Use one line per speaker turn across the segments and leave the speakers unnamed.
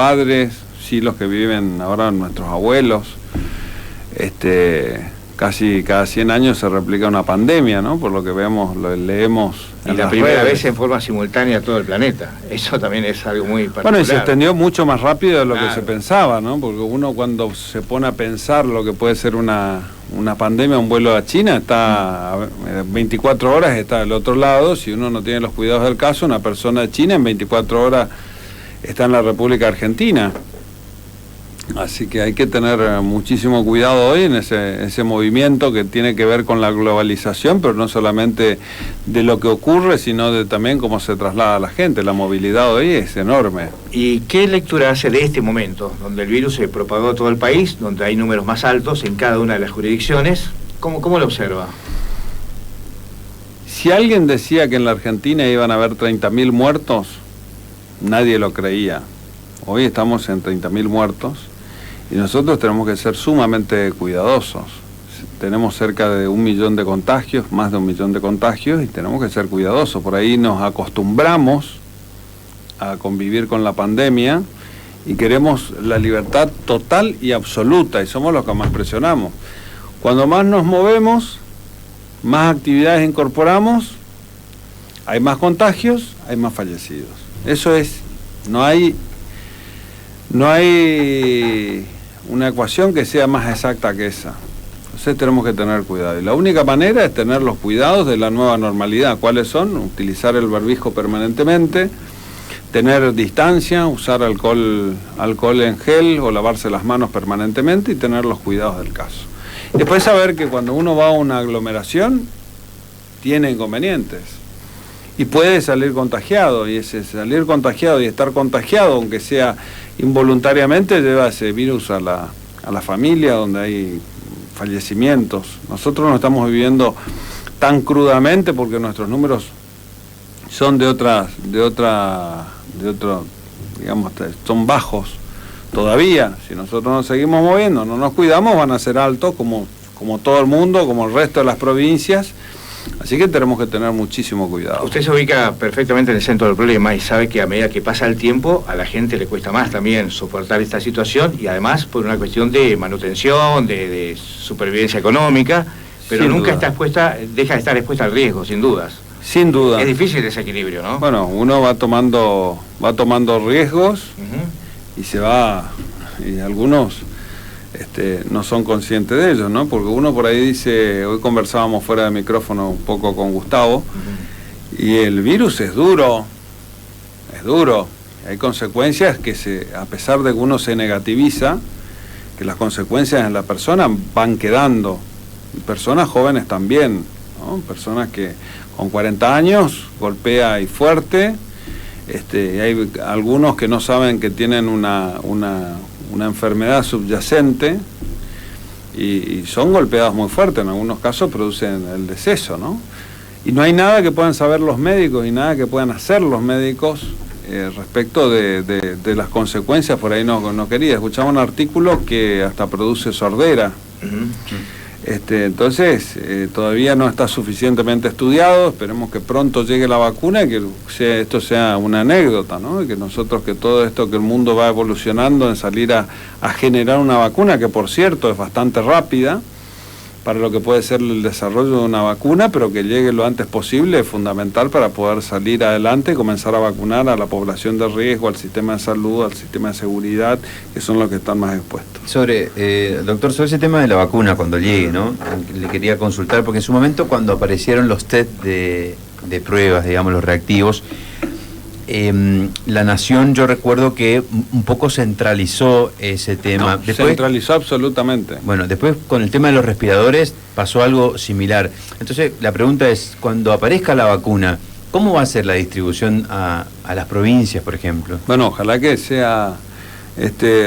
padres, sí los que viven ahora nuestros abuelos. Casi cada 100 años se replica una pandemia, ¿no? Por lo que vemos, lo leemos.
Y la primera vez en forma simultánea a todo el planeta. Eso también es algo muy particular.
Bueno, y se extendió mucho más rápido de lo que se pensaba, ¿no? Porque uno cuando se pone a pensar lo que puede ser una pandemia, un vuelo a China, está 24 horas, está del otro lado. Si uno no tiene los cuidados del caso, una persona de China en 24 horas está en la República Argentina. Así que hay que tener muchísimo cuidado hoy en ese movimiento que tiene que ver con la globalización, pero no solamente de lo que ocurre, sino de también cómo se traslada a la gente. La movilidad hoy es enorme.
¿Y qué lectura hace de este momento, donde el virus se propagó a todo el país, donde hay números más altos en cada una de las jurisdicciones? ¿Cómo lo observa?
Si alguien decía que en la Argentina iban a haber 30.000 muertos, nadie lo creía. Hoy estamos en 30.000 muertos. Y nosotros tenemos que ser sumamente cuidadosos. Tenemos cerca de 1 millón de contagios, más de 1 millón de contagios, y tenemos que ser cuidadosos. Por ahí nos acostumbramos a convivir con la pandemia y queremos la libertad total y absoluta, y somos los que más presionamos. Cuando más nos movemos, más actividades incorporamos, hay más contagios, hay más fallecidos. Eso es, no hay una ecuación que sea más exacta que esa. Entonces tenemos que tener cuidado. Y la única manera es tener los cuidados de la nueva normalidad. ¿Cuáles son? Utilizar el barbijo permanentemente, tener distancia, usar alcohol en gel o lavarse las manos permanentemente y tener los cuidados del caso. Después saber que cuando uno va a una aglomeración tiene inconvenientes y puede salir contagiado, y ese salir contagiado y estar contagiado, aunque sea involuntariamente, lleva ese virus a la familia, donde hay fallecimientos. Nosotros no estamos viviendo tan crudamente porque nuestros números son digamos, son bajos todavía. Si nosotros nos seguimos moviendo, no nos cuidamos, van a ser altos como todo el mundo, como el resto de las provincias. Así que tenemos que tener muchísimo cuidado.
Usted se ubica perfectamente en el centro del problema y sabe que a medida que pasa el tiempo a la gente le cuesta más también soportar esta situación, y además por una cuestión de manutención, de supervivencia económica, pero
sin
nunca
duda.
deja de estar expuesta al riesgo, sin dudas.
Sin duda.
Es difícil ese equilibrio, ¿no?
Bueno, uno va tomando riesgos y algunos no son conscientes de ellos, ¿no? Porque uno por ahí dice, hoy conversábamos fuera de micrófono un poco con Gustavo, y el virus es duro, hay consecuencias que a pesar de que uno se negativiza, que las consecuencias en la persona van quedando, y personas jóvenes también, ¿no? Personas que con 40 años golpea y fuerte, hay algunos que no saben que tienen una enfermedad subyacente y son golpeados muy fuerte, en algunos casos producen el deceso, ¿no? Y no hay nada que puedan saber los médicos y nada que puedan hacer los médicos respecto de las consecuencias. Por ahí no quería. Escuchaba un artículo que hasta produce sordera. Entonces, todavía no está suficientemente estudiado. Esperemos que pronto llegue la vacuna y que esto sea una anécdota, ¿no? Y que todo esto que el mundo va evolucionando en salir a generar una vacuna, que por cierto es bastante rápida para lo que puede ser el desarrollo de una vacuna, pero que llegue lo antes posible, es fundamental para poder salir adelante y comenzar a vacunar a la población de riesgo, al sistema de salud, al sistema de seguridad, que son los que están más expuestos.
Doctor, sobre ese tema de la vacuna, cuando llegue, ¿no? Le quería consultar, porque en su momento cuando aparecieron los test de pruebas, digamos, los reactivos, la Nación, yo recuerdo que un poco centralizó ese tema.
Centralizó absolutamente.
Bueno, después con el tema de los respiradores pasó algo similar. Entonces, la pregunta es, cuando aparezca la vacuna, ¿cómo va a ser la distribución a las provincias, por ejemplo?
Bueno, ojalá que sea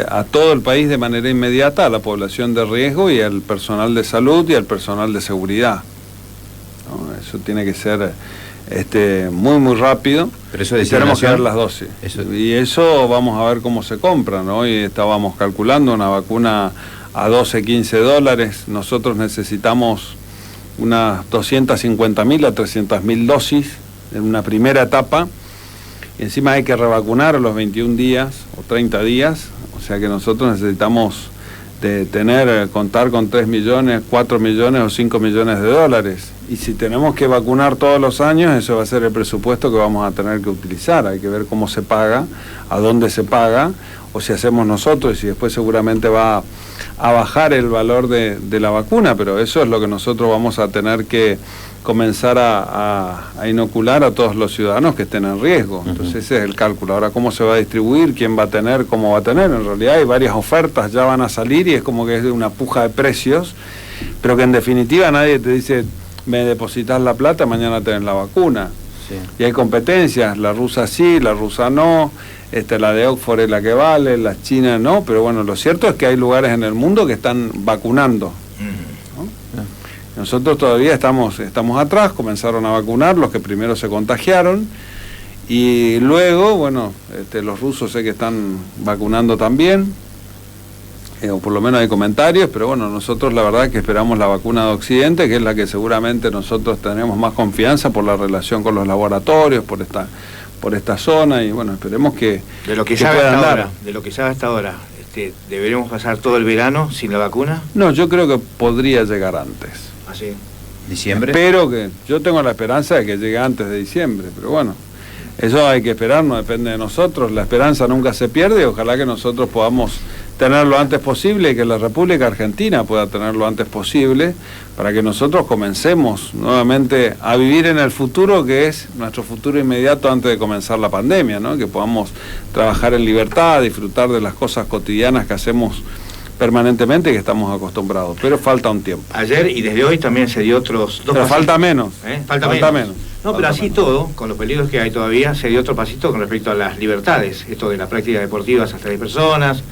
a todo el país de manera inmediata, a la población de riesgo y al personal de salud y al personal de seguridad, ¿no? Eso tiene que ser muy muy rápido.
Pero eso
tenemos que dar las dosis. Y eso vamos a ver cómo se compra, ¿no? Hoy estábamos calculando una vacuna a $12-15. Nosotros necesitamos unas 250.000 a 300.000 dosis en una primera etapa, y encima hay que revacunar a los 21 días o 30 días, o sea que nosotros necesitamos de contar con 3 millones, 4 millones o 5 millones de dólares. Y si tenemos que vacunar todos los años, eso va a ser el presupuesto que vamos a tener que utilizar. Hay que ver cómo se paga, a dónde se paga, o si hacemos nosotros, y después seguramente va a bajar el valor de la vacuna, pero eso es lo que nosotros vamos a tener que comenzar a inocular a todos los ciudadanos que estén en riesgo. Entonces ese es el cálculo. Ahora, ¿cómo se va a distribuir? ¿Quién va a tener? ¿Cómo va a tener? En realidad hay varias ofertas, ya van a salir y es como que es una puja de precios, pero que en definitiva nadie te dice, me depositas la plata, mañana tenés la vacuna. Sí. Y hay competencias, la rusa sí, la rusa no, la de Oxford es la que vale, la china no, pero bueno, lo cierto es que hay lugares en el mundo que están vacunando. Nosotros todavía estamos atrás, comenzaron a vacunar los que primero se contagiaron y luego, bueno, los rusos sé que están vacunando también, o por lo menos hay comentarios, pero bueno, nosotros la verdad que esperamos la vacuna de Occidente, que es la que seguramente nosotros tenemos más confianza por la relación con los laboratorios, por esta zona, y bueno, esperemos que
de lo que sabe hasta ahora, ¿deberíamos pasar todo el verano sin la vacuna?
No, yo creo que podría llegar antes.
¿Así?
¿Diciembre?
Espero que, yo tengo la esperanza de que llegue antes de diciembre, pero bueno, eso hay que esperar, no depende de nosotros, la esperanza nunca se pierde, y ojalá que nosotros podamos tenerlo lo antes posible y que la República Argentina pueda tenerlo lo antes posible para que nosotros comencemos nuevamente a vivir en el futuro que es nuestro futuro inmediato antes de comenzar la pandemia, ¿no? Que podamos trabajar en libertad, disfrutar de las cosas cotidianas que hacemos permanentemente y que estamos acostumbrados, pero falta un tiempo.
Ayer y desde hoy también se dio otros dos
pero
pasitos.
Falta menos.
Falta menos. No, pero así todo, con los peligros que hay todavía, se dio otro pasito con respecto a las libertades, esto de la práctica deportiva hasta 10 personas,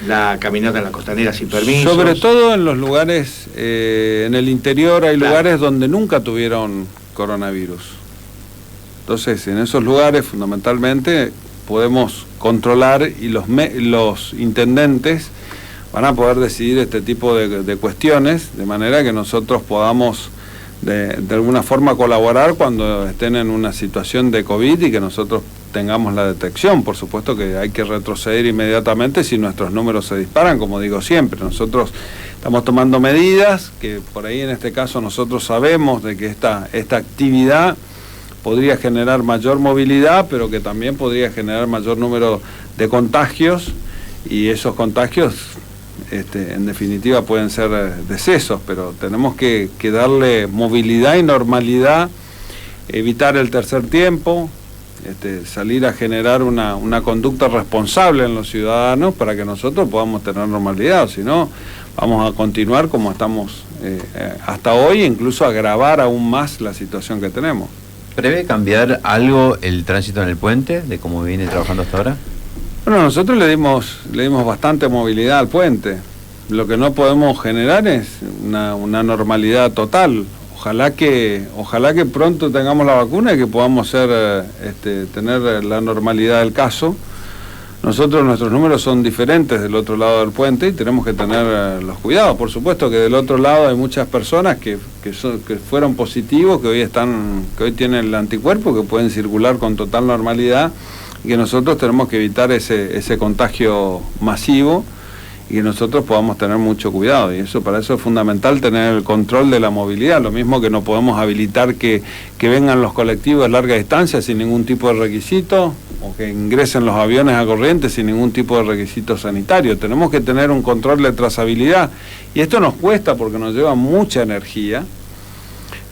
la caminata en la costanera sin permiso.
Sobre todo en los lugares, en el interior hay lugares donde nunca tuvieron coronavirus. Entonces, en esos lugares fundamentalmente podemos controlar y los intendentes van a poder decidir este tipo de cuestiones, de manera que nosotros podamos de alguna forma colaborar cuando estén en una situación de COVID y que nosotros tengamos la detección. Por supuesto que hay que retroceder inmediatamente si nuestros números se disparan, como digo siempre. Nosotros estamos tomando medidas que por ahí en este caso nosotros sabemos de que esta actividad podría generar mayor movilidad, pero que también podría generar mayor número de contagios, y esos contagios en definitiva pueden ser decesos, pero tenemos que darle movilidad y normalidad, evitar el tercer tiempo, salir a generar una conducta responsable en los ciudadanos para que nosotros podamos tener normalidad, o si no, vamos a continuar como estamos hasta hoy, incluso agravar aún más la situación que tenemos.
¿Prevé cambiar algo el tránsito en el puente, de cómo viene trabajando hasta ahora?
Bueno, nosotros le dimos bastante movilidad al puente. Lo que no podemos generar es una normalidad total. Ojalá que pronto tengamos la vacuna y que podamos tener la normalidad del caso. Nuestros números son diferentes del otro lado del puente y tenemos que tener los cuidados. Por supuesto que del otro lado hay muchas personas que fueron positivos, que hoy tienen el anticuerpo, que pueden circular con total normalidad, y que nosotros tenemos que evitar ese contagio masivo y que nosotros podamos tener mucho cuidado, y para eso es fundamental tener el control de la movilidad. Lo mismo que no podemos habilitar que vengan los colectivos de larga distancia sin ningún tipo de requisito, o que ingresen los aviones a Corrientes sin ningún tipo de requisito sanitario. Tenemos que tener un control de trazabilidad, y esto nos cuesta porque nos lleva mucha energía,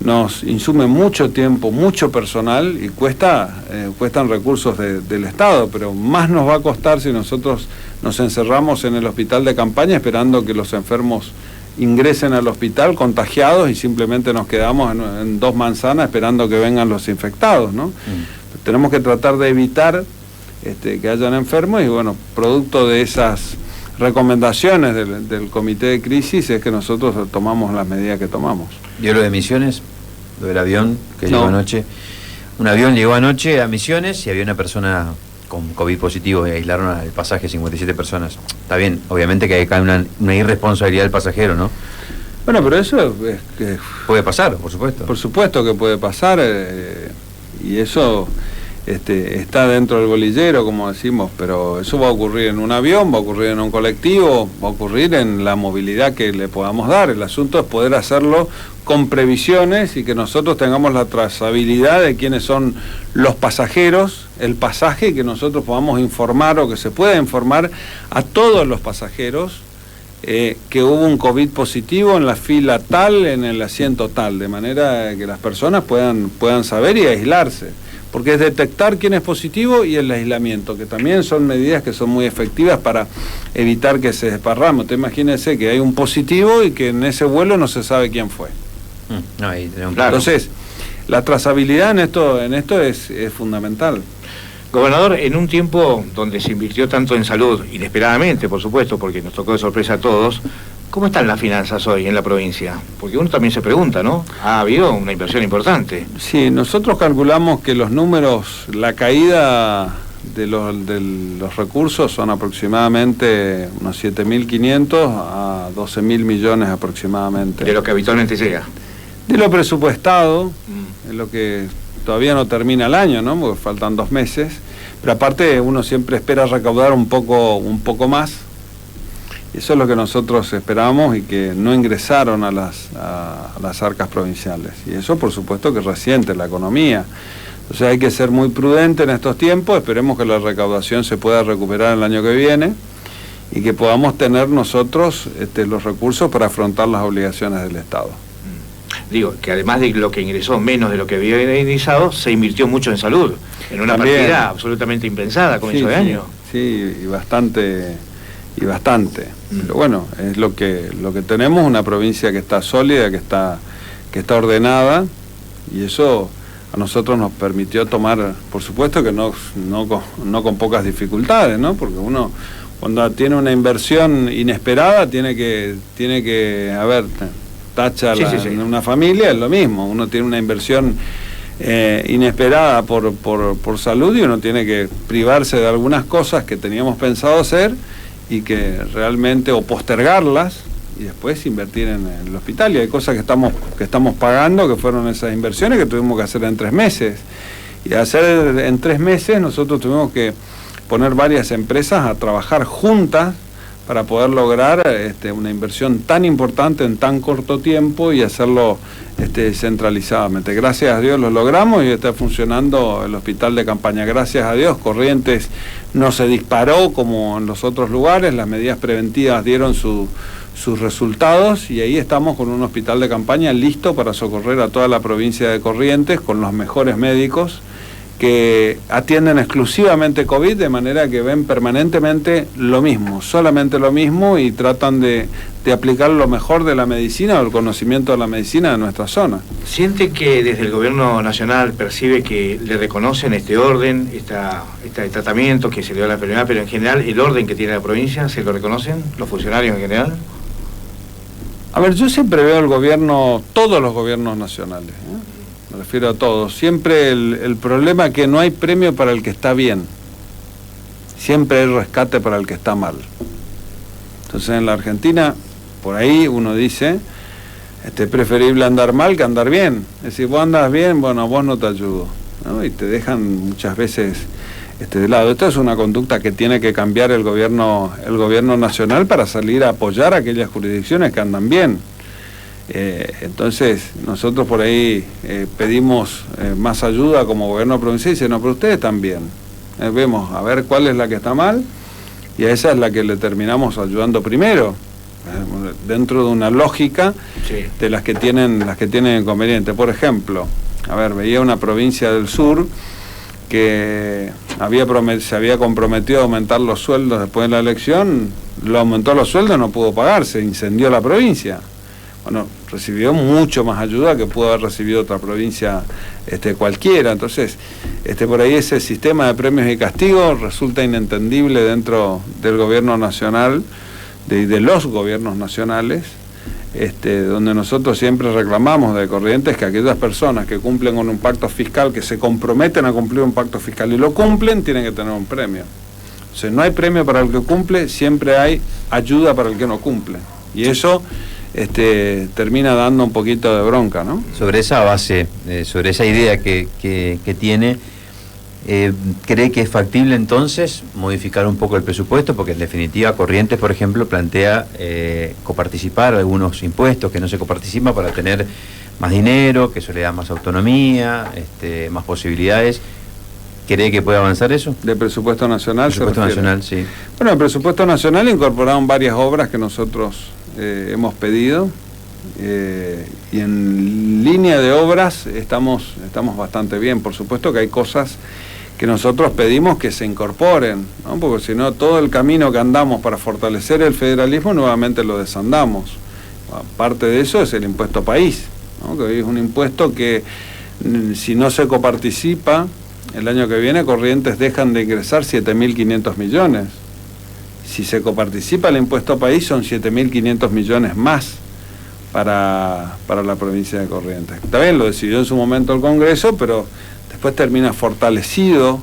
nos insume mucho tiempo, mucho personal, y cuestan recursos del Estado, pero más nos va a costar si nosotros nos encerramos en el hospital de campaña esperando que los enfermos ingresen al hospital contagiados y simplemente nos quedamos en dos manzanas esperando que vengan los infectados, ¿no? Tenemos que tratar de evitar que hayan enfermos, y bueno, producto de esas recomendaciones del comité de crisis es que nosotros tomamos las medidas que tomamos.
¿Dio lo de Misiones? Lo del avión que llegó anoche. Un avión llegó anoche a Misiones y había una persona con COVID positivo y aislaron al pasaje 57 personas. Está bien, obviamente que hay acá una irresponsabilidad del pasajero, ¿no?
Bueno, pero eso
puede pasar, por supuesto.
Por supuesto que puede pasar, y eso está dentro del bolillero, como decimos, pero eso va a ocurrir en un avión, va a ocurrir en un colectivo, va a ocurrir en la movilidad que le podamos dar. El asunto es poder hacerlo con previsiones y que nosotros tengamos la trazabilidad de quiénes son los pasajeros, el pasaje, y que nosotros podamos informar o que se pueda informar a todos los pasajeros que hubo un COVID positivo en la fila tal, en el asiento tal, de manera que las personas puedan saber y aislarse. Porque es detectar quién es positivo y el aislamiento, que también son medidas que son muy efectivas para evitar que se desparrame. Usted imagínese que hay un positivo y que en ese vuelo no se sabe quién fue.
Ahí tenemos
claro.
Entonces, la trazabilidad en esto es fundamental.
Gobernador, en un tiempo donde se invirtió tanto en salud, inesperadamente, por supuesto, porque nos tocó de sorpresa a todos, ¿cómo están las finanzas hoy en la provincia? Porque uno también se pregunta, ¿no? Ha habido una inversión importante.
Sí, nosotros calculamos que los números, la caída de los recursos son aproximadamente unos 7.500 a 12.000 millones aproximadamente.
De lo que habitualmente llega.
De lo presupuestado, es lo que todavía no termina el año, ¿no? Porque faltan 2 meses, pero aparte uno siempre espera recaudar un poco más. Eso es lo que nosotros esperábamos y que no ingresaron a las arcas provinciales. Y eso, por supuesto, que resiente la economía. O sea, hay que ser muy prudente en estos tiempos. Esperemos que la recaudación se pueda recuperar el año que viene y que podamos tener nosotros los recursos para afrontar las obligaciones del Estado.
Digo, que además de lo que ingresó menos de lo que había ingresado, se invirtió mucho en salud, en una
También,
partida absolutamente impensada a comienzo de año.
Sí, y bastante. Pero bueno, es lo que tenemos, una provincia que está sólida, que está ordenada, y eso a nosotros nos permitió tomar, por supuesto que no con pocas dificultades, ¿no? Porque uno cuando tiene una inversión inesperada tiene que haber tacha en una familia, es lo mismo, uno tiene una inversión inesperada por salud y uno tiene que privarse de algunas cosas que teníamos pensado hacer y que realmente, o postergarlas y después invertir en el hospital. Y hay cosas que estamos pagando, que fueron esas inversiones que tuvimos que hacer en 3 meses. Y hacer en 3 meses nosotros tuvimos que poner varias empresas a trabajar juntas para poder lograr una inversión tan importante en tan corto tiempo y hacerlo centralizadamente. Gracias a Dios lo logramos y está funcionando el hospital de campaña. Gracias a Dios, Corrientes no se disparó como en los otros lugares, las medidas preventivas dieron sus resultados y ahí estamos con un hospital de campaña listo para socorrer a toda la provincia de Corrientes con los mejores médicos que atienden exclusivamente COVID, de manera que ven permanentemente lo mismo, solamente lo mismo, y tratan de aplicar lo mejor de la medicina o el conocimiento de la medicina de nuestra zona.
¿Siente que desde el gobierno nacional percibe que le reconocen este orden, este tratamiento que se le dio a la enfermedad, pero en general el orden que tiene la provincia, se lo reconocen los funcionarios en general?
A ver, yo siempre veo el gobierno, todos los gobiernos nacionales, me refiero a todos, siempre el problema es que no hay premio para el que está bien, siempre hay rescate para el que está mal. Entonces en la Argentina, por ahí uno dice, es preferible andar mal que andar bien. Es decir, vos andas bien, bueno, vos no te ayudo, ¿no? Y te dejan muchas veces de lado. Esta es una conducta que tiene que cambiar el gobierno nacional para salir a apoyar a aquellas jurisdicciones que andan bien. Entonces nosotros por ahí pedimos más ayuda como gobierno provincial y dicen, no, pero ustedes también. Vemos a ver cuál es la que está mal y a esa es la que le terminamos ayudando primero, dentro de una lógica de las que tienen inconveniente. Por ejemplo, a ver, veía una provincia del sur que se había comprometido a aumentar los sueldos después de la elección, lo aumentó los sueldos, no pudo pagar, se incendió la provincia. Bueno, recibió mucho más ayuda que pudo haber recibido otra provincia cualquiera. Entonces, por ahí ese sistema de premios y castigos resulta inentendible dentro del gobierno nacional, de los gobiernos nacionales, donde nosotros siempre reclamamos de Corrientes que aquellas personas que cumplen con un pacto fiscal, que se comprometen a cumplir un pacto fiscal y lo cumplen, tienen que tener un premio. O sea, no hay premio para el que cumple, siempre hay ayuda para el que no cumple. Y eso termina dando un poquito de bronca, ¿no?
Sobre esa base, sobre esa idea que tiene, ¿Cree que es factible entonces modificar un poco el presupuesto? Porque en definitiva Corrientes, por ejemplo, plantea coparticipar algunos impuestos que no se coparticipan para tener más dinero, que eso le da más autonomía, más posibilidades. ¿Cree que puede avanzar eso?
¿De presupuesto nacional?
Presupuesto nacional, sí.
Bueno, el presupuesto nacional incorporaron varias obras que nosotros hemos pedido. Y en línea de obras estamos bastante bien. Por supuesto que hay cosas que nosotros pedimos que se incorporen, ¿no? Porque si no, todo el camino que andamos para fortalecer el federalismo nuevamente lo desandamos. Aparte de eso es el impuesto país, ¿no? Que hoy es un impuesto que si no se coparticipa, el año que viene Corrientes dejan de ingresar 7.500 millones. Si se coparticipa el impuesto país son 7.500 millones más para la provincia de Corrientes. Está bien, lo decidió en su momento el Congreso, pero después termina fortalecido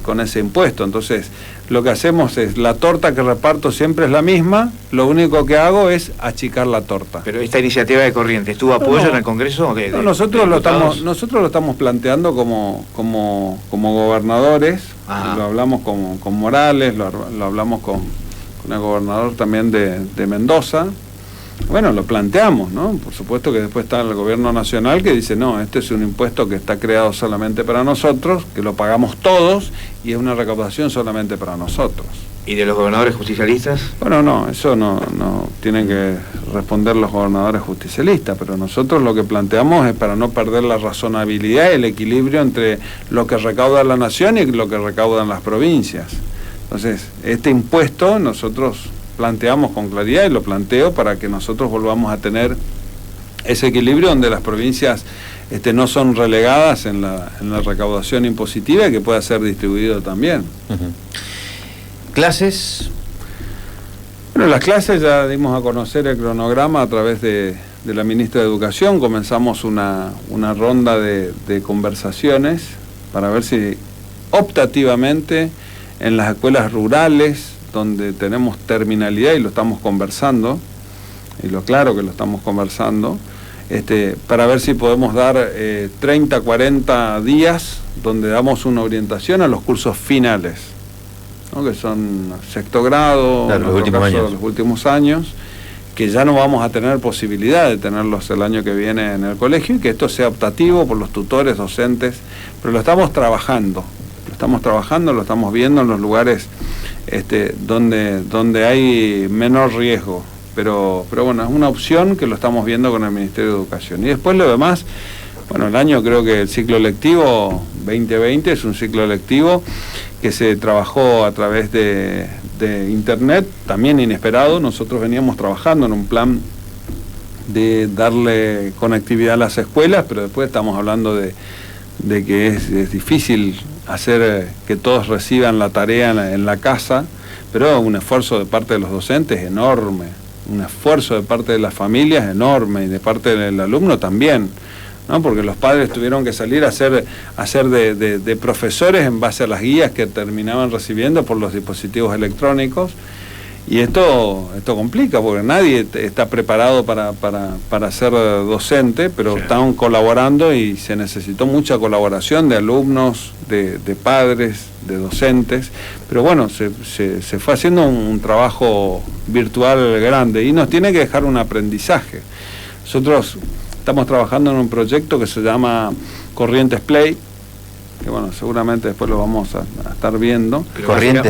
con ese impuesto. Entonces, lo que hacemos es, la torta que reparto siempre es la misma, lo único que hago es achicar la torta.
Pero esta iniciativa de Corrientes, ¿tuvo apoyo en el Congreso?
Nosotros lo estamos planteando como gobernadores, lo hablamos con Morales, lo hablamos con el gobernador también de Mendoza. Bueno, lo planteamos, ¿no? Por supuesto que después está el gobierno nacional que dice, no, este es un impuesto que está creado solamente para nosotros, que lo pagamos todos y es una recaudación solamente para nosotros.
¿Y de los gobernadores justicialistas?
Bueno, no, eso no tienen que responder los gobernadores justicialistas, pero nosotros lo que planteamos es para no perder la razonabilidad y el equilibrio entre lo que recauda la nación y lo que recaudan las provincias. Entonces, este impuesto nosotros planteamos con claridad y lo planteo para que nosotros volvamos a tener ese equilibrio donde las provincias no son relegadas en la recaudación impositiva y que pueda ser distribuido también.
Uh-huh. ¿Clases?
Bueno, las clases ya dimos a conocer el cronograma a través de la ministra de Educación. Comenzamos una ronda de conversaciones para ver si optativamente en las escuelas rurales donde tenemos terminalidad y lo estamos conversando, y lo claro que lo estamos conversando, para ver si podemos dar 30, 40 días donde damos una orientación a los cursos finales, ¿no? Que son sexto grado,
claro,
los últimos años, que ya no vamos a tener posibilidad de tenerlos el año que viene en el colegio y que esto sea optativo por los tutores, docentes, pero lo estamos trabajando, lo estamos viendo en los lugares donde hay menor riesgo, pero bueno, es una opción que lo estamos viendo con el Ministerio de Educación. Y después lo demás, bueno, el año creo que el ciclo lectivo 2020 es un ciclo lectivo que se trabajó a través de internet, también inesperado. Nosotros veníamos trabajando en un plan de darle conectividad a las escuelas, pero después estamos hablando de que es difícil hacer que todos reciban la tarea en la casa, pero un esfuerzo de parte de los docentes enorme, un esfuerzo de parte de las familias enorme y de parte del alumno también, ¿no? Porque los padres tuvieron que salir a hacer de profesores en base a las guías que terminaban recibiendo por los dispositivos electrónicos. Y esto complica, porque nadie está preparado para ser docente, pero sí, están colaborando y se necesitó mucha colaboración de alumnos, de padres, de docentes, pero bueno, se fue haciendo un trabajo virtual grande y nos tiene que dejar un aprendizaje. Nosotros estamos trabajando en un proyecto que se llama Corrientes Play, que bueno, seguramente después lo vamos a estar viendo.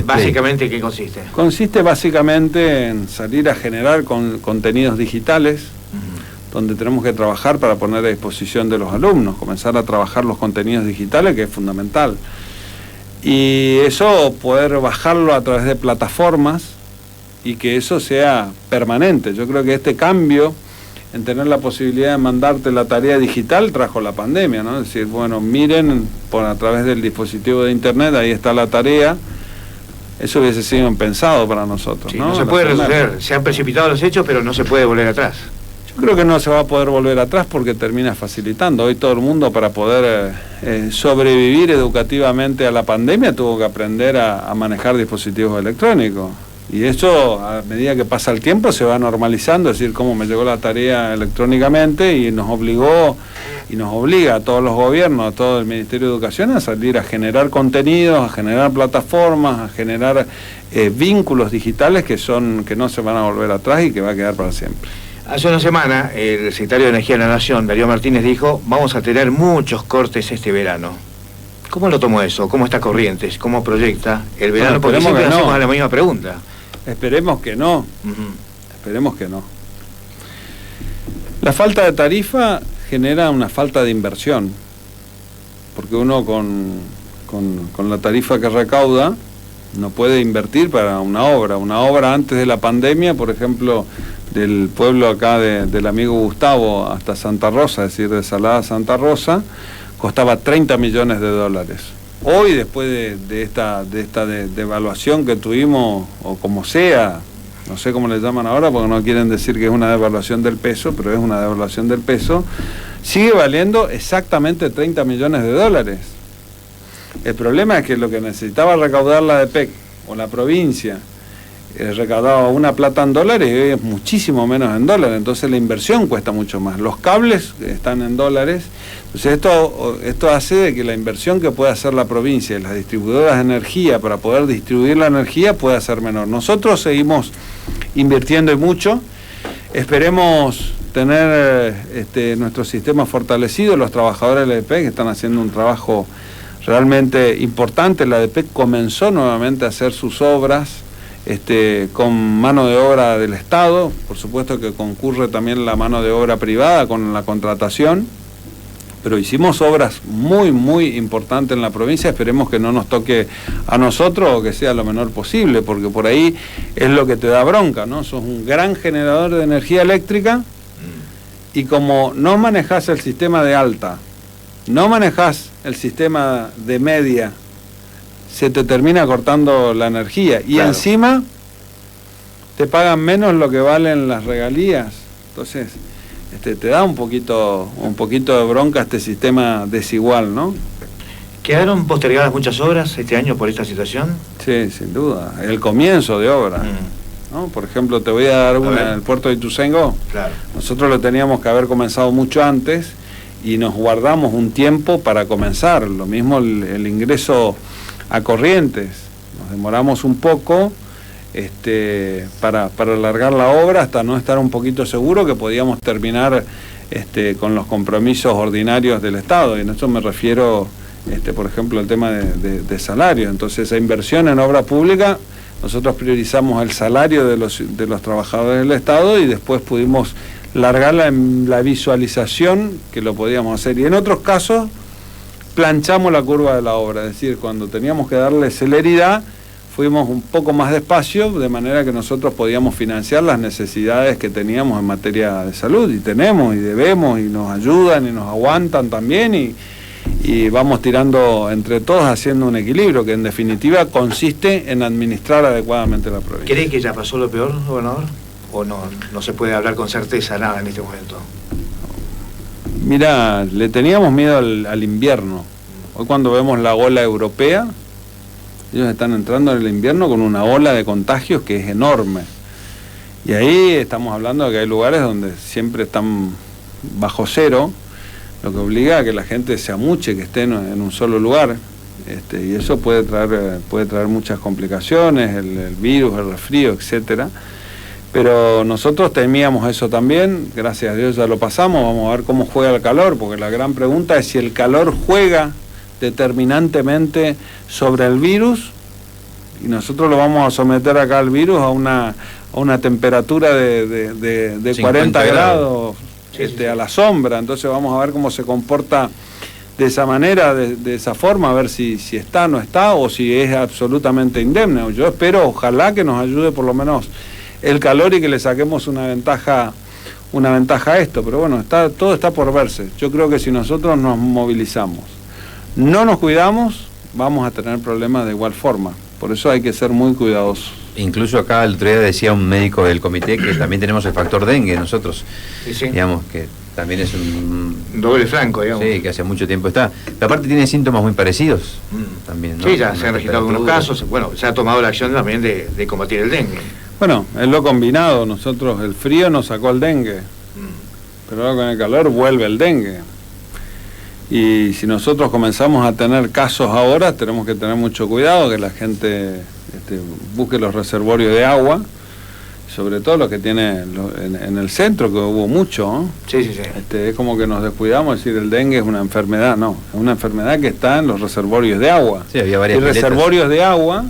¿Básicamente qué consiste?
Consiste básicamente en salir a generar contenidos digitales, donde tenemos que trabajar para poner a disposición de los alumnos, comenzar a trabajar los contenidos digitales, que es fundamental. Y eso, poder bajarlo a través de plataformas y que eso sea permanente. Yo creo que este cambio en tener la posibilidad de mandarte la tarea digital trajo la pandemia, ¿no? Es decir, bueno, miren a través del dispositivo de internet, ahí está la tarea. Eso hubiese sido impensado para nosotros,
sí, no se puede resolver, se han precipitado los hechos, pero no se puede volver atrás.
Yo creo que no se va a poder volver atrás porque termina facilitando. Hoy todo el mundo, para poder sobrevivir educativamente a la pandemia, tuvo que aprender a manejar dispositivos electrónicos. Y eso, a medida que pasa el tiempo, se va normalizando, es decir, cómo me llegó la tarea electrónicamente y nos obligó y nos obliga a todos los gobiernos, a todo el Ministerio de Educación a salir a generar contenidos, a generar plataformas, a generar vínculos digitales que no se van a volver atrás y que va a quedar para siempre.
Hace una semana el secretario de Energía de la Nación, Darío Martínez, dijo: vamos a tener muchos cortes este verano. ¿Cómo lo tomó eso? ¿Cómo está Corrientes? ¿Cómo proyecta el verano? Porque siempre hacemos la misma pregunta.
Esperemos que no. Esperemos que no. La falta de tarifa genera una falta de inversión, porque uno con la tarifa que recauda no puede invertir para una obra. Una obra antes de la pandemia, por ejemplo, del pueblo acá del amigo Gustavo hasta Santa Rosa, es decir, de Salada a Santa Rosa, costaba $30 millones. Hoy, después de esta devaluación que tuvimos, o como sea, no sé cómo le llaman ahora, porque no quieren decir que es una devaluación del peso, pero es una devaluación del peso, sigue valiendo exactamente $30 millones. El problema es que lo que necesitaba recaudar la DPEC o la provincia, recaudaba una plata en dólares y hoy es muchísimo menos en dólares, entonces la inversión cuesta mucho más. Los cables están en dólares, entonces esto hace de que la inversión que pueda hacer la provincia y las distribuidoras de energía para poder distribuir la energía pueda ser menor. Nosotros seguimos invirtiendo y mucho, esperemos tener nuestro sistema fortalecido. Los trabajadores de la DPEC están haciendo un trabajo realmente importante. La DPEC comenzó nuevamente a hacer sus obras con mano de obra del Estado, por supuesto que concurre también la mano de obra privada con la contratación, pero hicimos obras muy, muy importantes en la provincia. Esperemos que no nos toque a nosotros o que sea lo menor posible, porque por ahí es lo que te da bronca, ¿no? Sos un gran generador de energía eléctrica y como no manejás el sistema de alta, no manejás el sistema de media, se te termina cortando la energía y claro, encima te pagan menos lo que valen las regalías. Entonces te da un poquito de bronca este sistema desigual, ¿no?
¿Quedaron postergadas muchas obras este año por esta situación?
Sí, sin duda. El comienzo de obra, ¿no? Por ejemplo, te voy a dar una en el puerto de Ituzaingó. Claro. Nosotros lo teníamos que haber comenzado mucho antes y nos guardamos un tiempo para comenzar. Lo mismo el ingreso a Corrientes, nos demoramos un poco para alargar la obra hasta no estar un poquito seguro que podíamos terminar con los compromisos ordinarios del Estado, y en eso me refiero por ejemplo al tema de salarios. Entonces, esa inversión en obra pública, nosotros priorizamos el salario de los trabajadores del Estado y después pudimos largarla en la visualización que lo podíamos hacer, y en otros casos planchamos la curva de la obra, es decir, cuando teníamos que darle celeridad, fuimos un poco más despacio, de manera que nosotros podíamos financiar las necesidades que teníamos en materia de salud, y tenemos, y debemos, y nos ayudan, y nos aguantan también, y vamos tirando entre todos haciendo un equilibrio, que en definitiva consiste en administrar adecuadamente la provincia.
¿Cree que ya pasó lo peor, gobernador? ¿O no se puede hablar con certeza nada en este momento?
Mirá, le teníamos miedo al invierno. Hoy cuando vemos la ola europea, ellos están entrando en el invierno con una ola de contagios que es enorme. Y ahí estamos hablando de que hay lugares donde siempre están bajo cero, lo que obliga a que la gente se amuche, que esté en un solo lugar. Y eso puede traer muchas complicaciones, el virus, el resfrío, etcétera. Pero nosotros temíamos eso también, gracias a Dios ya lo pasamos. Vamos a ver cómo juega el calor, porque la gran pregunta es si el calor juega determinantemente sobre el virus, y nosotros lo vamos a someter acá al virus a una temperatura de 40 grados a la sombra. Entonces vamos a ver cómo se comporta de esa manera, de esa forma, a ver si está, no está, o si es absolutamente indemne. Yo espero, ojalá que nos ayude por lo menos el calor y que le saquemos una ventaja a esto, pero bueno, todo está por verse. Yo creo que si nosotros nos movilizamos, no nos cuidamos, vamos a tener problemas de igual forma. Por eso hay que ser muy cuidadosos.
Incluso acá el otro día decía un médico del comité que también tenemos el factor dengue nosotros, sí. Digamos que también es un
doble flanco, digamos.
Sí, que hace mucho tiempo está. Pero aparte tiene síntomas muy parecidos también, ¿no?
Sí, ya se han registrado algunos casos. Bueno, se ha tomado la acción también de combatir el dengue.
Bueno, es lo combinado. Nosotros, el frío nos sacó el dengue, pero ahora con el calor vuelve el dengue. Y si nosotros comenzamos a tener casos ahora, tenemos que tener mucho cuidado, que la gente busque los reservorios de agua, sobre todo los que tiene en el centro, que hubo mucho, ¿no?
Sí.
Es como que nos descuidamos, es decir, el dengue es una enfermedad, no, es una enfermedad que está en los reservorios de agua.
Sí, había varias
piletas. Reservorios de agua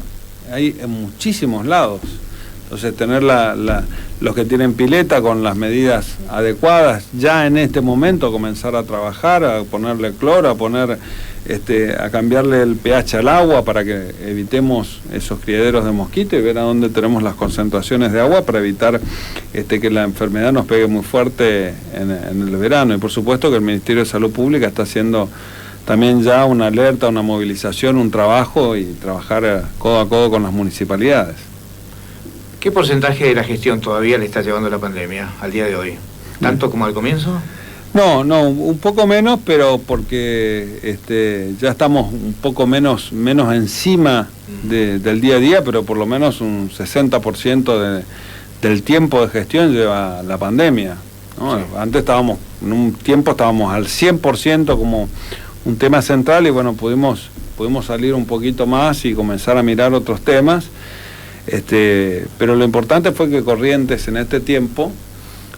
hay en muchísimos lados. Entonces tener los que tienen pileta con las medidas adecuadas, ya en este momento comenzar a trabajar, a ponerle cloro, a cambiarle el pH al agua para que evitemos esos criaderos de mosquitos y ver a dónde tenemos las concentraciones de agua para evitar que la enfermedad nos pegue muy fuerte en el verano. Y por supuesto que el Ministerio de Salud Pública está haciendo también ya una alerta, una movilización, un trabajo y trabajar codo a codo con las municipalidades.
¿Qué porcentaje de la gestión todavía le está llevando la pandemia al día de hoy? ¿Tanto como al comienzo?
No, un poco menos, pero porque ya estamos un poco menos encima del día a día, pero por lo menos un 60% del tiempo de gestión lleva la pandemia, ¿no? Sí. Antes en un tiempo estábamos al 100% como un tema central y bueno, pudimos salir un poquito más y comenzar a mirar otros temas. Pero lo importante fue que Corrientes en este tiempo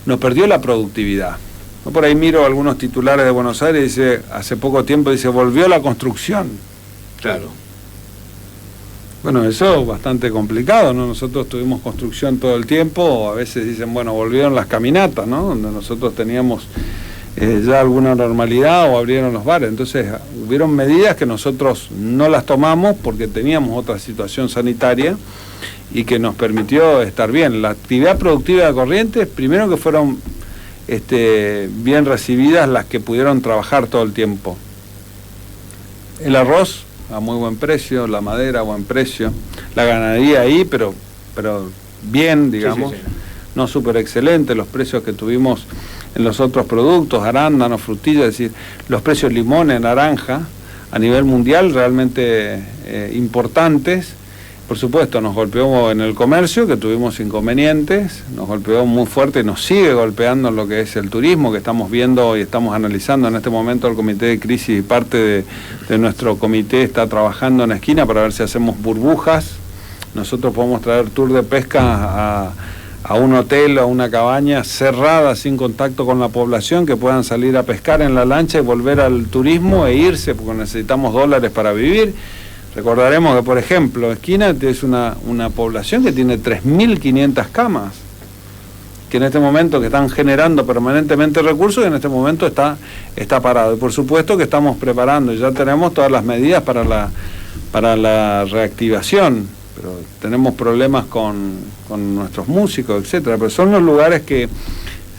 nos perdió la productividad. Yo por ahí miro algunos titulares de Buenos Aires y dice, hace poco tiempo dice, volvió la construcción.
Claro.
Bueno, eso es bastante complicado, ¿no? Nosotros tuvimos construcción todo el tiempo, o a veces dicen, bueno, volvieron las caminatas, ¿no? Donde nosotros teníamos ya alguna normalidad o abrieron los bares. Entonces, hubieron medidas que nosotros no las tomamos porque teníamos otra situación sanitaria y que nos permitió estar bien. La actividad productiva de Corrientes, primero que fueron bien recibidas las que pudieron trabajar todo el tiempo. El arroz a muy buen precio, la madera a buen precio, la ganadería ahí, pero bien, digamos, sí. No súper excelente, los precios que tuvimos en los otros productos, arándanos, frutillas, es decir, los precios limones, naranja, a nivel mundial realmente importantes. Por supuesto, nos golpeó en el comercio, que tuvimos inconvenientes, nos golpeó muy fuerte y nos sigue golpeando en lo que es el turismo, que estamos viendo y estamos analizando en este momento el comité de crisis y parte de nuestro comité está trabajando en la esquina para ver si hacemos burbujas. Nosotros podemos traer tour de pesca a un hotel o a una cabaña cerrada, sin contacto con la población, que puedan salir a pescar en la lancha y volver al turismo e irse, porque necesitamos dólares para vivir. Recordaremos que, por ejemplo, Esquina es una población que tiene 3.500 camas, que en este momento que están generando permanentemente recursos y en este momento está parado. Y por supuesto que estamos preparando, ya tenemos todas las medidas para la reactivación, pero tenemos problemas con nuestros músicos, etcétera. Pero son los lugares que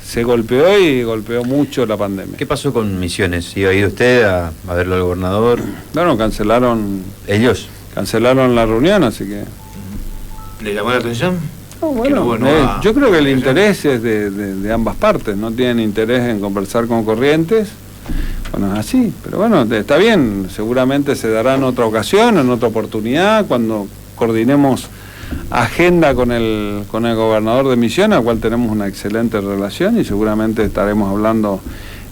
se golpeó mucho la pandemia.
¿Qué pasó con Misiones? ¿Iba a ir usted a verlo al gobernador?
Bueno, cancelaron.
¿Ellos?
Cancelaron la reunión, así que.
¿Le llamó la atención?
No, bueno, yo creo que el interés es de ambas partes. No tienen interés en conversar con Corrientes. Bueno, es así. Pero bueno, está bien. Seguramente se dará en otra ocasión, en otra oportunidad, cuando coordinemos agenda con el gobernador de Misiones, al cual tenemos una excelente relación y seguramente estaremos hablando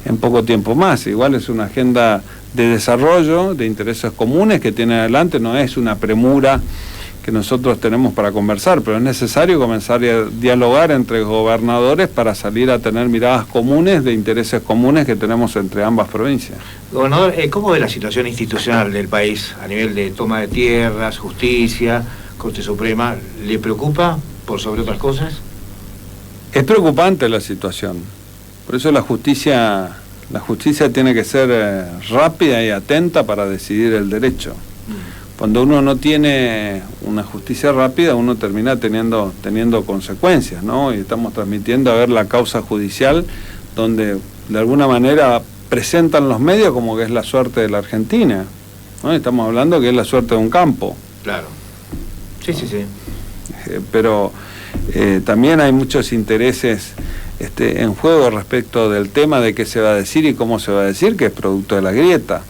en poco tiempo más. Igual es una agenda de desarrollo, de intereses comunes que tiene adelante, no es una premura que nosotros tenemos para conversar, pero es necesario comenzar a dialogar entre gobernadores para salir a tener miradas comunes de intereses comunes que tenemos entre ambas provincias.
Gobernador, ¿cómo ve la situación institucional del país a nivel de toma de tierras, justicia, Corte Suprema? ¿Le preocupa por sobre otras cosas?
Es preocupante la situación. Por eso la justicia tiene que ser rápida y atenta para decidir el derecho. Cuando uno no tiene una justicia rápida, uno termina teniendo consecuencias, ¿no? Y estamos transmitiendo a ver la causa judicial, donde de alguna manera presentan los medios como que es la suerte de la Argentina, ¿no? Estamos hablando que es la suerte de un campo.
Claro. Sí.
Pero también hay muchos intereses en juego respecto del tema de qué se va a decir y cómo se va a decir, que es producto de la grieta.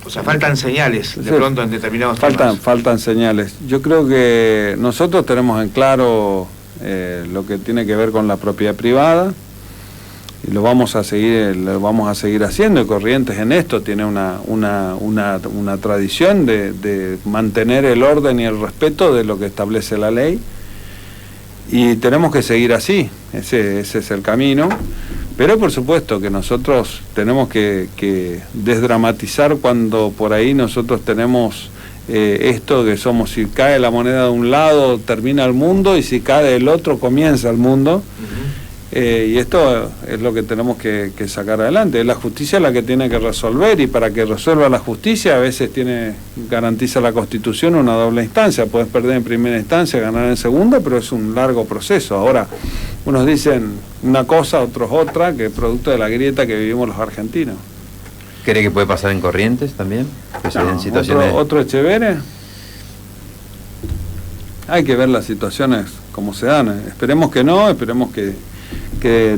O sea, faltan señales de pronto en determinados temas.
Faltan señales. Yo creo que nosotros tenemos en claro lo que tiene que ver con la propiedad privada. y lo vamos a seguir haciendo. Y Corrientes en esto tiene una tradición de mantener el orden y el respeto de lo que establece la ley, y tenemos que seguir así. Ese es el camino, pero por supuesto que nosotros tenemos que desdramatizar cuando por ahí nosotros tenemos esto que somos, si cae la moneda de un lado termina el mundo, y si cae del otro comienza el mundo. Y esto es lo que tenemos que sacar adelante. Es la justicia la que tiene que resolver, y para que resuelva la justicia a veces garantiza la Constitución una doble instancia. Puedes perder en primera instancia, ganar en segunda, pero es un largo proceso. Ahora, unos dicen una cosa, otros otra, que es producto de la grieta que vivimos los argentinos.
¿Cree que puede pasar en Corrientes también? Que se den situaciones...
¿Otro Echeverre? Hay que ver las situaciones como se dan. Esperemos que no, esperemos que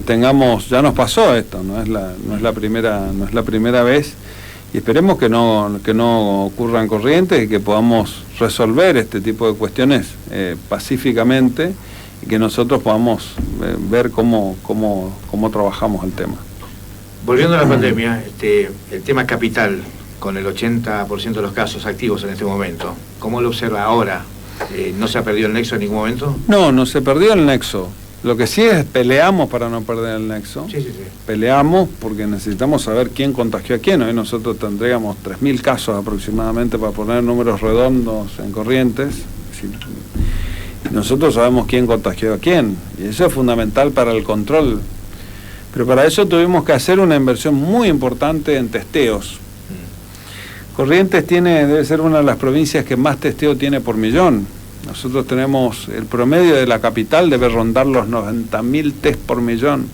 tengamos, ya nos pasó esto, no es la primera vez, y esperemos que no ocurran Corrientes, y que podamos resolver este tipo de cuestiones pacíficamente, y que nosotros podamos ver cómo trabajamos el tema.
Volviendo a la pandemia, el tema capital, con el 80% de los casos activos en este momento, ¿cómo lo observa ahora? ¿No se ha perdido el nexo en ningún momento?
No se perdió el nexo. Lo que sí es, peleamos para no perder el nexo.
Sí.
Peleamos porque necesitamos saber quién contagió a quién. Hoy nosotros tendríamos 3.000 casos aproximadamente, para poner números redondos, en Corrientes. Y nosotros sabemos quién contagió a quién. Y eso es fundamental para el control. Pero para eso tuvimos que hacer una inversión muy importante en testeos. Corrientes debe ser una de las provincias que más testeo tiene por millón. Nosotros tenemos el promedio de la capital, debe rondar los 90.000 test por millón,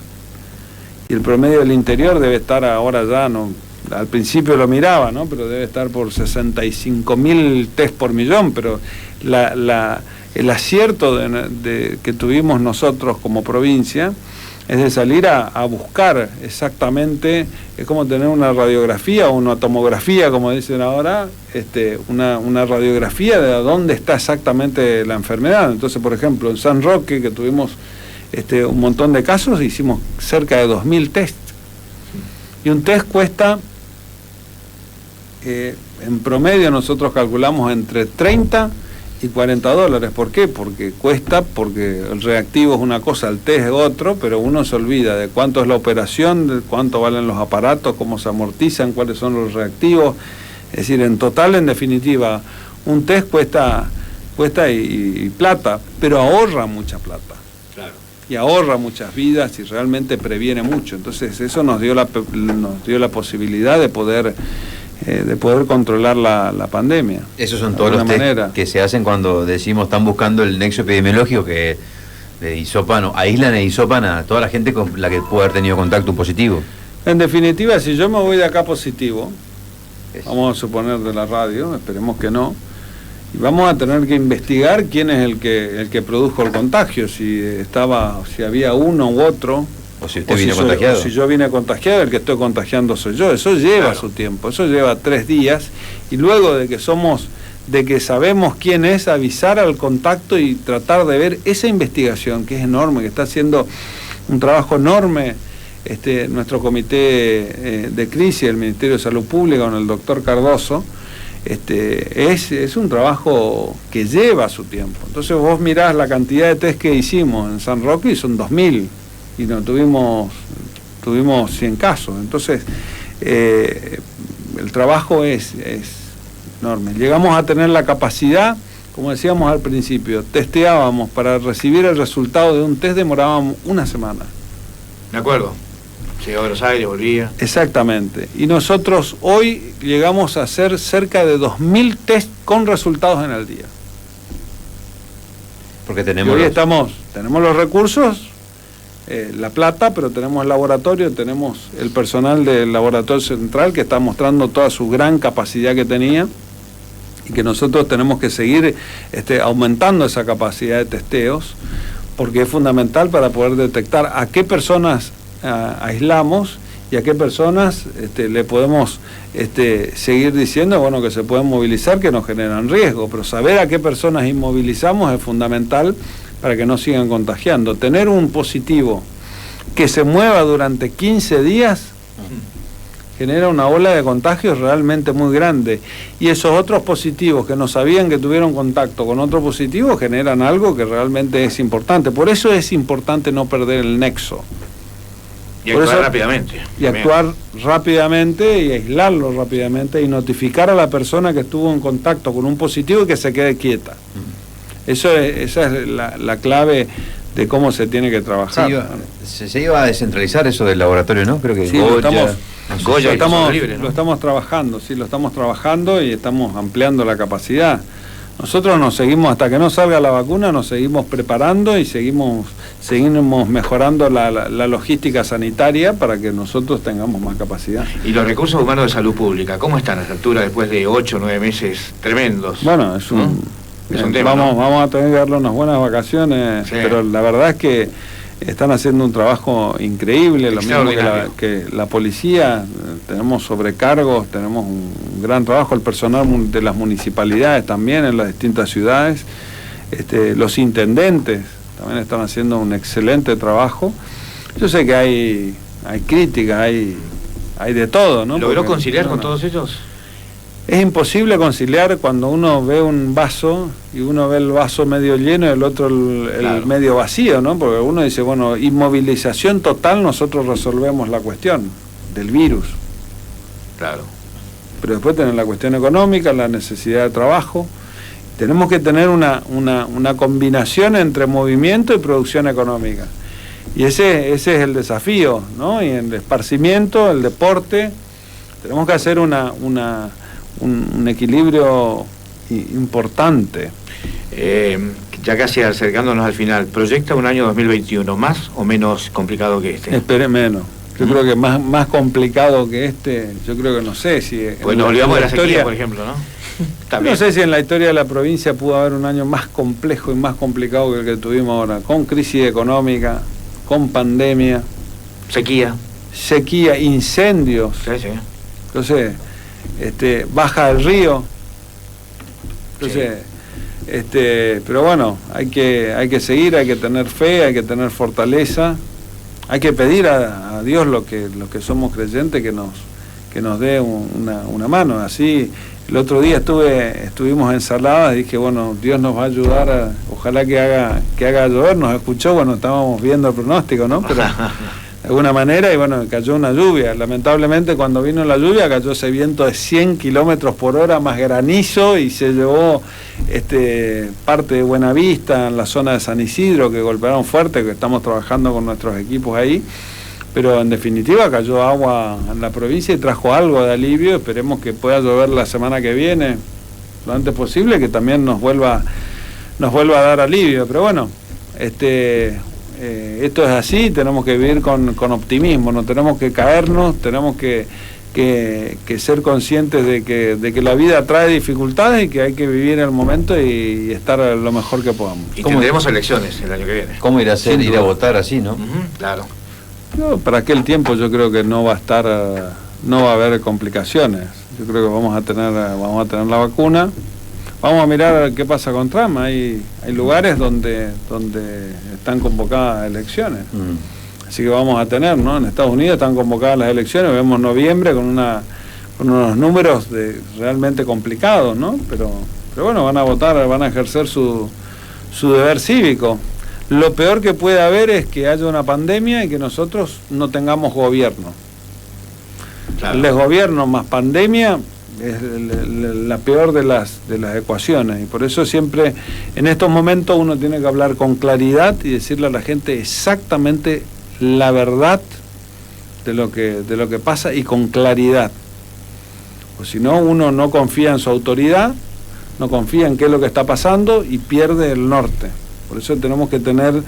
y el promedio del interior debe estar ahora ya, no, al principio lo miraba, ¿no?, pero debe estar por 65.000 test por millón. Pero el acierto que tuvimos nosotros como provincia es de salir a buscar exactamente, es como tener una radiografía o una tomografía, como dicen ahora, una radiografía de dónde está exactamente la enfermedad. Entonces, por ejemplo, en San Roque, que tuvimos un montón de casos, hicimos cerca de 2.000 test. Y un test cuesta, en promedio nosotros calculamos entre 30 y $40. ¿Por qué? Porque cuesta, porque el reactivo es una cosa, el test es otro, pero uno se olvida de cuánto es la operación, de cuánto valen los aparatos, cómo se amortizan, cuáles son los reactivos. Es decir, en total, en definitiva, un test cuesta y plata, pero ahorra mucha plata.
Claro.
Y ahorra muchas vidas y realmente previene mucho. Entonces eso nos dio la posibilidad de poder controlar la pandemia.
Esos son todos los test que se hacen cuando decimos están buscando el nexo epidemiológico, que aíslan e hisopan a toda la gente con la que puede haber tenido contacto positivo.
En definitiva, si yo me voy de acá positivo, vamos a suponer de la radio, esperemos que no, y vamos a tener que investigar quién es el que produjo el contagio, si había uno u otro.
O si usted vino contagiado.
Si yo vine contagiado, el que estoy contagiando soy yo. Eso lleva su tiempo, eso lleva 3 días, y luego de que sabemos quién es, avisar al contacto y tratar de ver esa investigación, que es enorme, que está haciendo un trabajo enorme nuestro comité de crisis, el Ministerio de Salud Pública, con el doctor Cardoso. Es un trabajo que lleva su tiempo. Entonces vos mirás la cantidad de test que hicimos en San Roque y son 2.000. Y no tuvimos 100 casos. Entonces, el trabajo es enorme. Llegamos a tener la capacidad, como decíamos al principio, testeábamos, para recibir el resultado de un test demorábamos una semana.
De acuerdo. Llegaba a Buenos Aires, volvía.
Exactamente. Y nosotros hoy llegamos a hacer cerca de 2.000 test con resultados en el día.
Porque tenemos
los recursos, la plata, pero tenemos el laboratorio, tenemos el personal del laboratorio central que está mostrando toda su gran capacidad que tenía, y que nosotros tenemos que seguir aumentando esa capacidad de testeos, porque es fundamental para poder detectar a qué personas aislamos y a qué personas le podemos seguir diciendo, bueno, que se pueden movilizar, que nos generan riesgo, pero saber a qué personas inmovilizamos es fundamental para que no sigan contagiando. Tener un positivo que se mueva durante 15 días, genera una ola de contagios realmente muy grande. Y esos otros positivos que no sabían que tuvieron contacto con otros positivos generan algo que realmente es importante. Por eso es importante no perder el nexo.
Y actuar rápidamente.
Y actuar rápidamente y aislarlo rápidamente y notificar a la persona que estuvo en contacto con un positivo y que se quede quieta. Esa es la clave de cómo se tiene que trabajar.
Se iba a descentralizar eso del laboratorio, ¿no? Creo que
sí, lo estamos trabajando, sí, lo estamos trabajando y estamos ampliando la capacidad. Nosotros nos seguimos, hasta que no salga la vacuna, nos seguimos preparando y seguimos mejorando la logística sanitaria para que nosotros tengamos más capacidad.
¿Y los recursos humanos de salud pública, cómo están a esta altura después de 8 o 9 meses tremendos?
Bueno, es un tema, vamos a tener que darle unas buenas vacaciones, sí. Pero la verdad es que están haciendo un trabajo increíble, lo mismo que la policía. Tenemos sobrecargos, tenemos un gran trabajo, el personal de las municipalidades también en las distintas ciudades, los intendentes también están haciendo un excelente trabajo. Yo sé que hay críticas, hay de todo, ¿no?
¿Logró conciliar con todos ellos?
Es imposible conciliar cuando uno ve un vaso y uno ve el vaso medio lleno y el otro el medio vacío, ¿no? Porque uno dice, bueno, inmovilización total, nosotros resolvemos la cuestión del virus.
Claro.
Pero después tenemos la cuestión económica, la necesidad de trabajo. Tenemos que tener una combinación entre movimiento y producción económica. Y ese es el desafío, ¿no? Y el esparcimiento, el deporte, tenemos que hacer un equilibrio importante.
Ya casi acercándonos al final, ¿proyecta un año 2021 más o menos complicado que este?
Espere menos. Yo creo que más complicado que este, yo creo que no sé si...
Pues nos olvidamos de la sequía, por ejemplo, ¿no?
No sé si en la historia de la provincia pudo haber un año más complejo y más complicado que el que tuvimos ahora, con crisis económica, con pandemia. Sequía, incendios.
Sí.
Entonces, baja el río. Entonces, pero bueno, hay que seguir, hay que tener fe, hay que tener fortaleza. Hay que pedir a Dios lo que somos creyentes que nos dé una mano. Así, el otro día estuvimos en Saladas y dije, bueno, Dios nos va a ayudar, ojalá que haga llover. Nos escuchó, bueno, estábamos viendo el pronóstico, ¿no? Pero de alguna manera, y bueno, cayó una lluvia. Lamentablemente, cuando vino la lluvia, cayó ese viento de 100 kilómetros por hora, más granizo, y se llevó parte de Buenavista, en la zona de San Isidro, que golpearon fuerte, que estamos trabajando con nuestros equipos ahí. Pero en definitiva cayó agua en la provincia y trajo algo de alivio. Esperemos que pueda llover la semana que viene, lo antes posible, que también nos vuelva a dar alivio. Pero bueno, esto es así, tenemos que vivir con optimismo, no tenemos que caernos, tenemos que ser conscientes de que la vida trae dificultades y que hay que vivir el momento y estar lo mejor que podamos.
Y tendremos elecciones el año que viene.
¿Cómo ir a votar así, no?
Claro.
Para aquel tiempo yo creo que no va a haber complicaciones. Yo creo que vamos a tener la vacuna. Vamos a mirar qué pasa con Trump. Hay lugares donde están convocadas elecciones. Así que vamos a tener, ¿no? En Estados Unidos están convocadas las elecciones, vemos noviembre con unos números realmente complicados, ¿no? Pero bueno, van a votar, van a ejercer su deber cívico. Lo peor que puede haber es que haya una pandemia y que nosotros no tengamos gobierno. Claro. El desgobierno más pandemia es la peor de las ecuaciones, y por eso siempre en estos momentos uno tiene que hablar con claridad y decirle a la gente exactamente la verdad de lo que pasa, y con claridad. O si no, uno no confía en su autoridad, no confía en qué es lo que está pasando y pierde el norte. Por eso tenemos que tener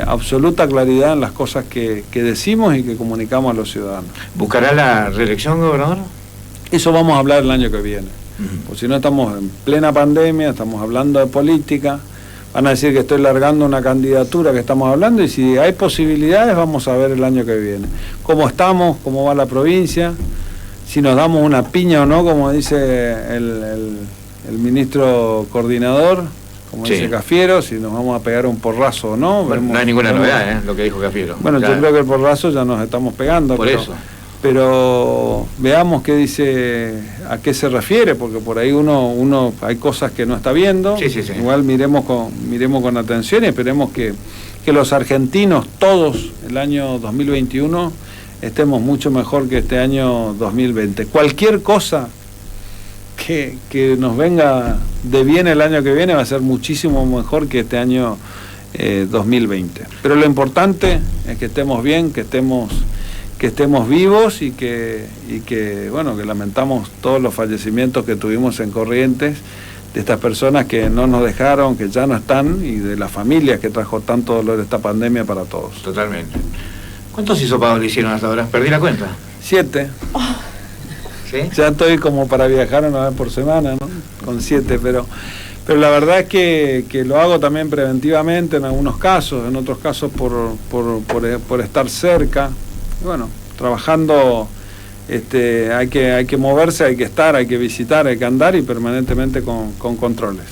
absoluta claridad en las cosas que decimos y que comunicamos a los ciudadanos.
¿Buscará la reelección, gobernador?
Eso vamos a hablar el año que viene. Porque si no, estamos en plena pandemia, estamos hablando de política, van a decir que estoy largando una candidatura que estamos hablando, y si hay posibilidades vamos a ver el año que viene cómo estamos, cómo va la provincia, si nos damos una piña o no, como dice el ministro coordinador, como
Sí.
dice Cafiero, si nos vamos a pegar un porrazo o no.
Bueno,
vemos-
no hay ninguna
vemos-
novedad, lo que dijo Cafiero.
Bueno,
Ya,
yo creo que el porrazo ya nos estamos pegando.
por eso.
Pero veamos qué dice, a qué se refiere, porque por ahí uno hay cosas que no está viendo.
Sí, sí, sí.
Igual miremos con atención y esperemos que los argentinos, todos, el año 2021, estemos mucho mejor que este año 2020. Cualquier cosa que nos venga de bien el año que viene va a ser muchísimo mejor que este año 2020. Pero lo importante es que estemos bien, que estemos vivos y que bueno, que lamentamos todos los fallecimientos que tuvimos en Corrientes, de estas personas que no nos dejaron, que ya no están, y de las familias que trajo tanto dolor esta pandemia para todos.
Totalmente. ¿Cuántos hisopados le hicieron hasta ahora? Perdí la cuenta.
7.
¿Sí?
Ya estoy como para viajar una vez por semana, ¿no? Con 7, pero la verdad es que lo hago también preventivamente en algunos casos, en otros casos por estar cerca. Y bueno, trabajando hay que moverse, hay que estar, hay que visitar, hay que andar y permanentemente con controles.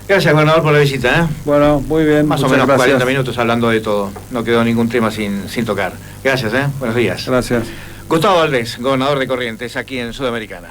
Gracias, gobernador, por la visita.
Bueno, muy bien.
Más o
muchas
menos
gracias.
40 minutos hablando de todo. No quedó ningún tema sin tocar. Gracias, buenos días.
Gracias.
Gustavo Valdés, gobernador de Corrientes, aquí en Sudamericana.